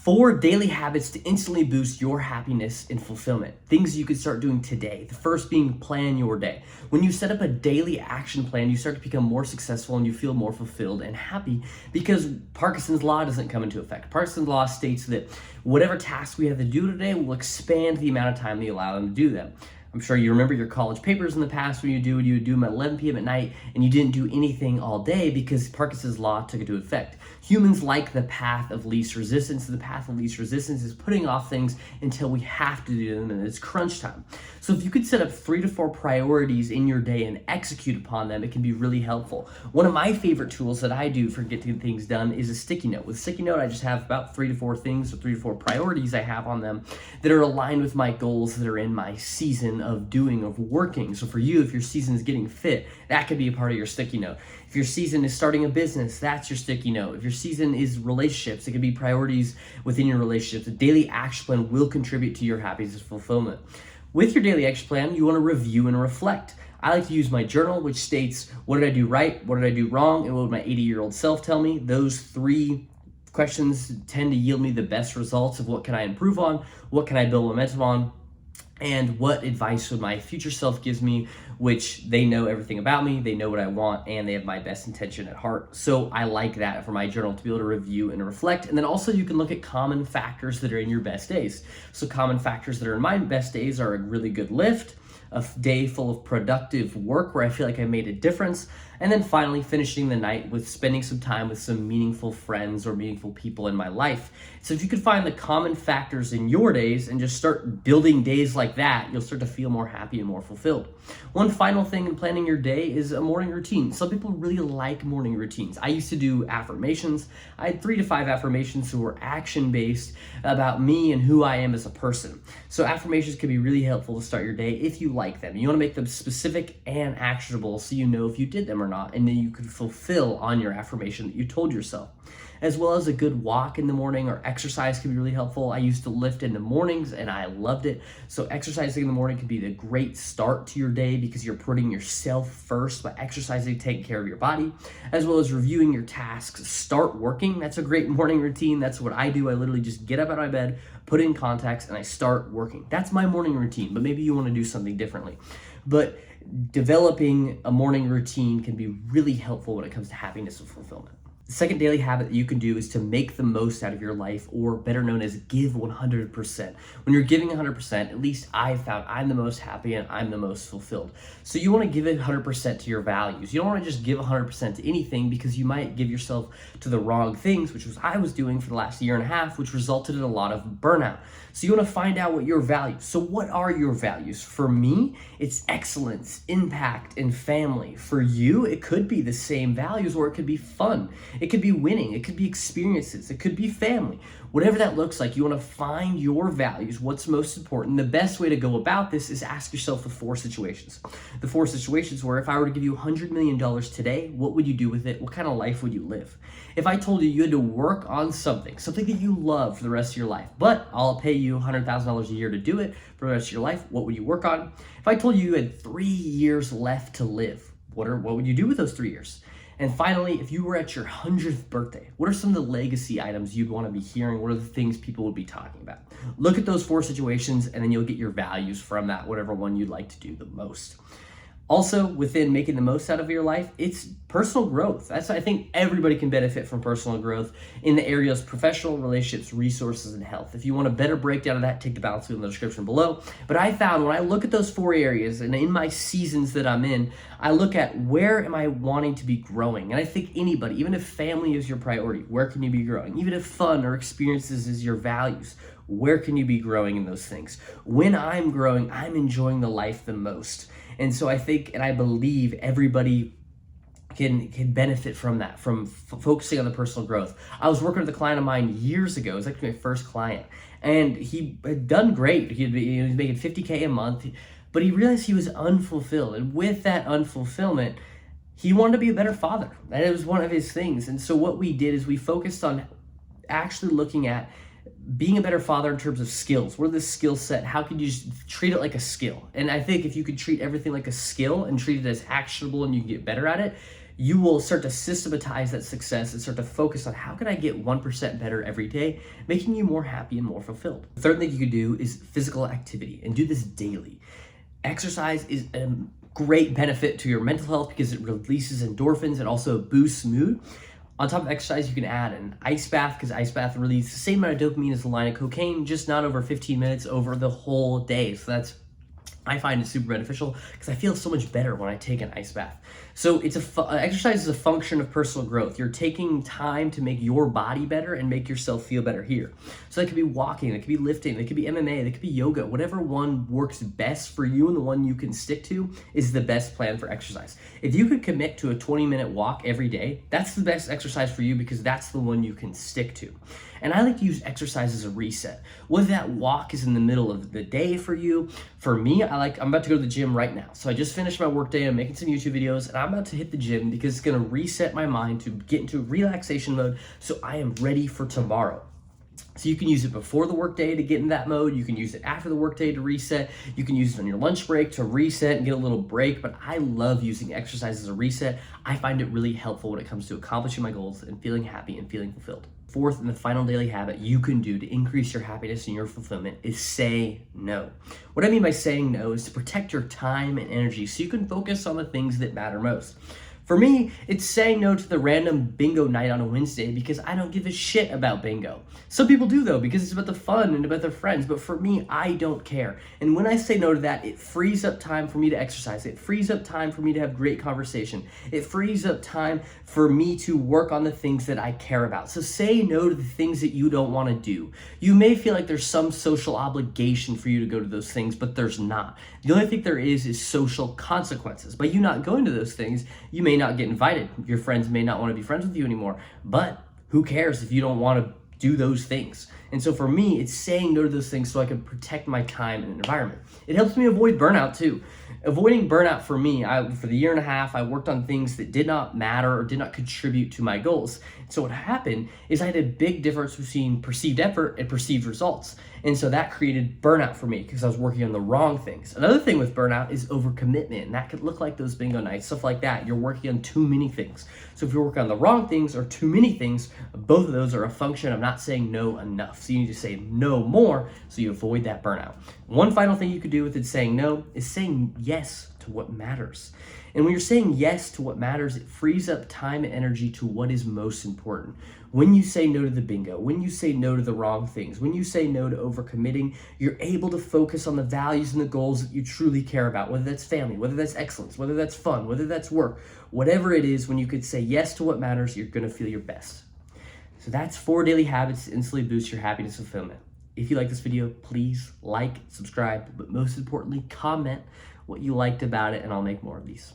4 daily habits to instantly boost your happiness and fulfillment. Things you can start doing today. The first being plan your day. When you set up a daily action plan, you start to become more successful and you feel more fulfilled and happy because Parkinson's law doesn't come into effect. Parkinson's law states that whatever task we have to do today will expand the amount of time we allow them to do them. I'm sure you remember your college papers in the past when you would do them at 11 p.m. at night and you didn't do anything all day because Parkinson's law took into effect. Humans like the path of least resistance. The path of least resistance is putting off things until we have to do them and it's crunch time. So if you could set up 3 to 4 priorities in your day and execute upon them, it can be really helpful. One of my favorite tools that I do for getting things done is a sticky note. With a sticky note, I just have about 3 to 4 things or 3 to 4 priorities I have on them that are aligned with my goals that are in my season of doing, of working. So for you, if your season is getting fit, that could be a part of your sticky note. If your season is starting a business, that's your sticky note. If your season is relationships, it could be priorities within your relationships. A daily action plan will contribute to your happiness and fulfillment. With your daily action plan, you want to review and reflect. I like to use my journal, which states, what did I do right? What did I do wrong? And what would my 80-year-old self tell me? Those 3 questions tend to yield me the best results of what can I improve on, what can I build momentum on, and what advice would my future self gives me, which they know everything about me, they know what I want, and they have my best intention at heart. So I like that for my journal to be able to review and reflect. And then also you can look at common factors that are in your best days. So common factors that are in my best days are a really good lift, a day full of productive work where I feel like I made a difference, and then finally finishing the night with spending some time with some meaningful friends or meaningful people in my life. So if you could find the common factors in your days and just start building days like that, you'll start to feel more happy and more fulfilled. One final thing in planning your day is a morning routine. Some people really like morning routines. I used to do affirmations. I had 3 to 5 affirmations that were action-based about me and who I am as a person. So affirmations can be really helpful to start your day if you like them. You want to make them specific and actionable so you know if you did them or not, and then you can fulfill on your affirmation that you told yourself. As well as a good walk in the morning or exercise can be really helpful. I used to lift in the mornings and I loved it. So exercising in the morning can be the great start to your day because you're putting yourself first by exercising, taking care of your body, as well as reviewing your tasks. Start working. That's a great morning routine. That's what I do. I literally just get up out of my bed, put in contacts, and I start working. That's my morning routine, but maybe you want to do something differently. But developing a morning routine can be really helpful when it comes to happiness and fulfillment. The second daily habit that you can do is to make the most out of your life, or better known as give 100%. When you're giving 100%, at least I've found I'm the most happy and I'm the most fulfilled. So you want to give it 100% to your values. You don't want to just give 100% to anything because you might give yourself to the wrong things, which was I was doing for the last year and a half, which resulted in a lot of burnout. So you want to find out what your values. So what are your values? For me, it's excellence, impact, and family. For you, it could be the same values, or it could be fun. It could be winning. It could be experiences. It could be family. Whatever that looks like, you want to find your values, what's most important. The best way to go about this is ask yourself the 4 situations. The 4 situations where if I were to give you $100 million today, what would you do with it? What kind of life would you live? If I told you you had to work on something that you love for the rest of your life, but I'll pay you $100,000 a year to do it for the rest of your life, what would you work on? If I told you you had 3 years left to live, what would you do with those 3 years? And finally, if you were at your 100th birthday, what are some of the legacy items you'd want to be hearing? What are the things people would be talking about? Look at those 4 situations and then you'll get your values from that, whatever one you'd like to do the most. Also, within making the most out of your life, it's personal growth. I think everybody can benefit from personal growth in the areas professional, relationships, resources, and health. If you want a better breakdown of that, take the balance wheel in the description below. But I found when I look at those 4 areas and in my seasons that I'm in, I look at where am I wanting to be growing? And I think anybody, even if family is your priority, where can you be growing? Even if fun or experiences is your values, where can you be growing in those things? When I'm growing, I'm enjoying the life the most. And so I think and I believe everybody can benefit from that, from focusing on the personal growth. I was working with a client of mine years ago. It was actually my first client. And he had done great. He was making $50K a month, but he realized he was unfulfilled. And with that unfulfillment, he wanted to be a better father. And it was one of his things. And so what we did is we focused on actually looking at being a better father in terms of skills. What are the skill set? How can you just treat it like a skill? And I think if you could treat everything like a skill and treat it as actionable and you can get better at it, you will start to systematize that success and start to focus on how can I get 1% better every day, making you more happy and more fulfilled. The third thing you could do is physical activity, and do this daily. Exercise is a great benefit to your mental health because it releases endorphins and also boosts mood. On top of exercise, you can add an ice bath, because ice bath releases the same amount of dopamine as a line of cocaine, just not over 15 minutes, over the whole day. So I find it super beneficial because I feel so much better when I take an ice bath. So exercise is a function of personal growth. You're taking time to make your body better and make yourself feel better here. So that could be walking, that could be lifting, that could be MMA, that could be yoga. Whatever one works best for you and the one you can stick to is the best plan for exercise. If you could commit to a 20-minute walk every day, that's the best exercise for you because that's the one you can stick to. And I like to use exercise as a reset. Whether that walk is in the middle of the day for you, for me, I'm about to go to the gym right now. So I just finished my work day, I'm making some YouTube videos, and I'm about to hit the gym because it's gonna reset my mind to get into relaxation mode so I am ready for tomorrow. So you can use it before the workday to get in that mode. You can use it after the workday to reset. You can use it on your lunch break to reset and get a little break. But I love using exercise as a reset. I find it really helpful when it comes to accomplishing my goals and feeling happy and feeling fulfilled. Fourth and the final daily habit you can do to increase your happiness and your fulfillment is say no. What I mean by saying no is to protect your time and energy so you can focus on the things that matter most. For me, it's saying no to the random bingo night on a Wednesday because I don't give a shit about bingo. Some people do though, because it's about the fun and about their friends, but for me, I don't care. And when I say no to that, it frees up time for me to exercise. It frees up time for me to have great conversation. It frees up time for me to work on the things that I care about. So say no to the things that you don't want to do. You may feel like there's some social obligation for you to go to those things, but there's not. The only thing there is social consequences. By you not going to those things, you may not get invited. Your friends may not want to be friends with you anymore, but who cares if you don't want to do those things? And so for me, it's saying no to those things so I can protect my time and environment. It helps me avoid burnout too. Avoiding burnout for me, for the year and a half, I worked on things that did not matter or did not contribute to my goals. So what happened is I had a big difference between perceived effort and perceived results. And so that created burnout for me because I was working on the wrong things. Another thing with burnout is overcommitment. And that could look like those bingo nights, stuff like that. You're working on too many things. So if you're working on the wrong things or too many things, both of those are a function of not saying no enough. So you need to say no more so you avoid that burnout. One final thing you could do with it saying no is saying yes to what matters. And when you're saying yes to what matters, it frees up time and energy to what is most important. When you say no to the bingo, when you say no to the wrong things, when you say no to overcommitting, you're able to focus on the values and the goals that you truly care about, whether that's family, whether that's excellence, whether that's fun, whether that's work, whatever it is. When you could say yes to what matters, you're going to feel your best. So that's 4 daily habits to instantly boost your happiness and fulfillment. If you like this video, please like, subscribe, but most importantly, comment what you liked about it, and I'll make more of these.